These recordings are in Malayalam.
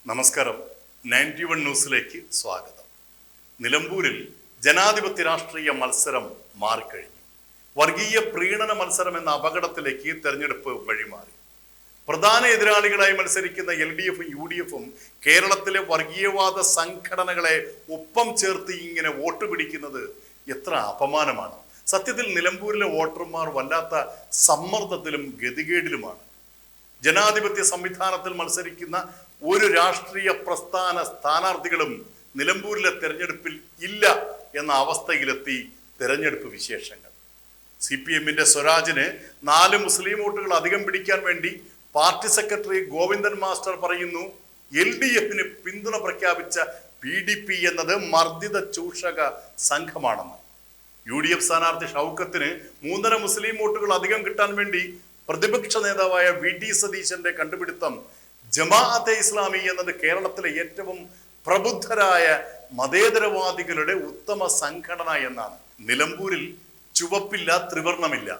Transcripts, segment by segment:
നമസ്കാരം. 91 ന്യൂസിലേക്ക് സ്വാഗതം. നിലമ്പൂരിൽ ജനാധിപത്യ രാഷ്ട്രീയ മത്സരം മാറിക്കഴിഞ്ഞു. വർഗീയ പ്രീണന മത്സരം എന്ന അപകടത്തിലേക്ക് തെരഞ്ഞെടുപ്പ് വഴിമാറി. പ്രധാന എതിരാളികളായി മത്സരിക്കുന്ന LDF-ഉം UDF-ഉം കേരളത്തിലെ വർഗീയവാദ സംഘടനകളെ ഒപ്പം ചേർത്ത് ഇങ്ങനെ വോട്ട് പിടിക്കുന്നത് എത്ര അപമാനമാണ്. സത്യത്തിൽ നിലമ്പൂരിലെ വോട്ടർമാർ വല്ലാത്ത സമ്മർദ്ദത്തിലും ഗതികേടിലുമാണ്. ജനാധിപത്യ സംവിധാനത്തിൽ മത്സരിക്കുന്ന ഒരു രാഷ്ട്രീയ പ്രസ്ഥാന സ്ഥാനാർത്ഥികളും നിലമ്പൂരിലെ തെരഞ്ഞെടുപ്പിൽ ഇല്ല എന്ന അവസ്ഥയിലെത്തി തെരഞ്ഞെടുപ്പ് വിശേഷങ്ങൾ. CPM-ന്റെ സ്വരാജിന് 4 മുസ്ലിം വോട്ടുകൾ അധികം പിടിക്കാൻ വേണ്ടി പാർട്ടി സെക്രട്ടറി ഗോവിന്ദൻ മാസ്റ്റർ പറയുന്നു, LDF-ന് പിന്തുണ പ്രഖ്യാപിച്ച PDP എന്നത് മർദ്ദിത ചൂഷക സംഘമാണെന്ന്. UDF സ്ഥാനാർത്ഥി ഷൗക്കത്തിന് 3.5 മുസ്ലിം വോട്ടുകൾ അധികം കിട്ടാൻ വേണ്ടി പ്രതിപക്ഷ നേതാവായ VT സതീശന്റെ കണ്ടുപിടുത്തം ജമാഅത്തെ ഇസ്ലാമി എന്നത് കേരളത്തിലെ ഏറ്റവും പ്രബുദ്ധരായ മതേതരവാദികളുടെ ഉത്തമ സംഘടന എന്നാണ്. നിലമ്പൂരിൽ ചുവപ്പില്ല, ത്രിവർണമില്ല,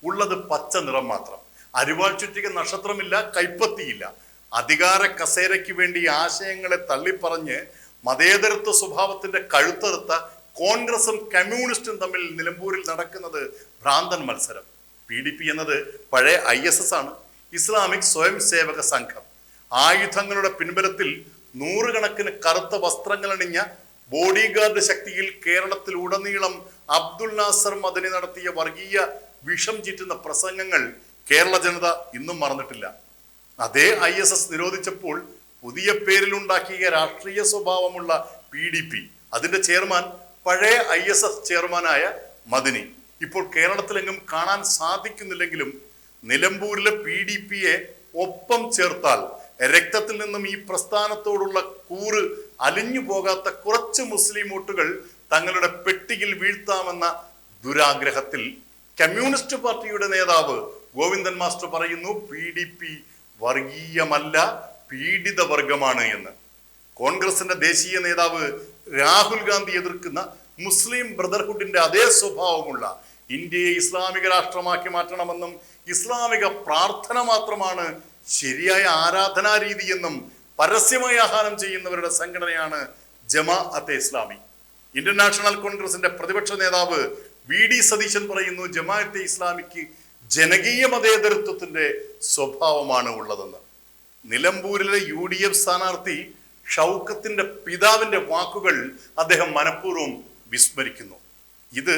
ഉള്ളത് പച്ച നിറം മാത്രം. അരിവാൾ ചുറ്റിക നക്ഷത്രമില്ല, കൈപ്പത്തിയില്ല. അധികാര കസേരയ്ക്ക് വേണ്ടി ആശയങ്ങളെ തള്ളിപ്പറഞ്ഞ് മതേതരത്വ സ്വഭാവത്തിന്റെ കഴുത്തറുത്ത കോൺഗ്രസും കമ്മ്യൂണിസ്റ്റും തമ്മിൽ നിലമ്പൂരിൽ നടക്കുന്നത് ഭ്രാന്തൻ മത്സരം. PDP എന്നത് പഴയ ISS ആണ്, ഇസ്ലാമിക് സ്വയം സേവക സംഘം. ആയുധങ്ങളുടെ പിൻബലത്തിൽ 100 കണക്കിന് കറുത്ത വസ്ത്രങ്ങളണിഞ്ഞ ബോഡി ഗാർഡ് ശക്തിയിൽ കേരളത്തിലുടനീളം അബ്ദുൽ നാസർ മദനി നടത്തിയ വർഗീയ വിഷം ചീറ്റുന്ന പ്രസംഗങ്ങൾ കേരള ജനത ഇന്നും മറന്നിട്ടില്ല. അതേ ISS നിരോധിച്ചപ്പോൾ പുതിയ പേരിലുണ്ടാക്കിയ രാഷ്ട്രീയ സ്വഭാവമുള്ള PDP, അതിന്റെ ചെയർമാൻ പഴയ ISS ചെയർമാനായ മദനി ഇപ്പോൾ കേരളത്തിലെങ്ങും കാണാൻ സാധിക്കുന്നില്ലെങ്കിലും നിലമ്പൂരിലെ PDP-യെ ഒപ്പം ചേർത്താൽ രക്തത്തിൽ നിന്നും ഈ പ്രസ്ഥാനത്തോടുള്ള കൂറ് അലിഞ്ഞു പോകാത്ത കുറച്ച് മുസ്ലിം വോട്ടുകൾ തങ്ങളുടെ പെട്ടിയിൽ വീഴ്ത്താമെന്ന ദുരാഗ്രഹത്തിൽ കമ്മ്യൂണിസ്റ്റ് പാർട്ടിയുടെ നേതാവ് ഗോവിന്ദൻ മാസ്റ്റർ പറയുന്നു, PDP വർഗീയമല്ല, പീഡിത വർഗമാണ് എന്ന്. കോൺഗ്രസിന്റെ ദേശീയ നേതാവ് രാഹുൽ ഗാന്ധി എതിർക്കുന്ന മുസ്ലിം ബ്രദർഹുഡിന്റെ അതേ സ്വഭാവമുള്ള ഇന്ത്യയെ ഇസ്ലാമിക രാഷ്ട്രമാക്കി മാറ്റണമെന്നും ഇസ്ലാമിക പ്രാർത്ഥന മാത്രമാണ് ശരിയായ ആരാധനാ രീതിയെന്നും പരസ്യമായി ആഹ്വാനം ചെയ്യുന്നവരുടെ സംഘടനയാണ് ജമാഅത്തെ ഇസ്ലാമി. ഇന്ത്യൻ നാഷണൽ കോൺഗ്രസിന്റെ പ്രതിപക്ഷ നേതാവ് VD സതീശൻ പറയുന്നു, ജമാഅത്തെ ഇസ്ലാമിക്ക് ജനകീയ മതേതരത്വത്തിന്റെ സ്വഭാവമാണ് ഉള്ളതെന്ന്. നിലമ്പൂരിലെ UDF സ്ഥാനാർത്ഥി ഷൗക്കത്തിന്റെ പിതാവിന്റെ വാക്കുകൾ അദ്ദേഹം മനഃപൂർവ്വം വിസ്മരിക്കുന്നു. ഇത്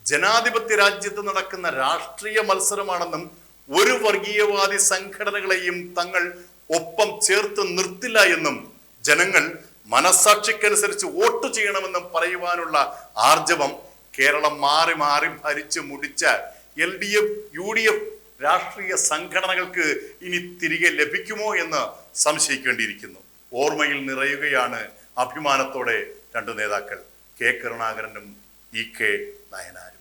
ജനാധിപത്യ രാജ്യത്ത് നടക്കുന്ന രാഷ്ട്രീയ മത്സരമാണെന്നും ഒരു വർഗീയവാദി സംഘടനകളെയും തങ്ങൾ ഒപ്പം ചേർത്ത് നിർത്തില്ല എന്നും ജനങ്ങൾ മനസ്സാക്ഷിക്കനുസരിച്ച് വോട്ട് ചെയ്യണമെന്നും പറയുവാനുള്ള ആർജവം കേരളം മാറി മാറി ഭരിച്ചു മുടിച്ച LDF UDF രാഷ്ട്രീയ സംഘടനകൾക്ക് ഇനി തിരികെ ലഭിക്കുമോ എന്ന് സംശയിക്കേണ്ടിയിരിക്കുന്നു. ഓർമ്മയിൽ നിറയുകയാണ് അഭിമാനത്തോടെ 2 നേതാക്കൾ, K കരുണാകരനും EK നയനാരും.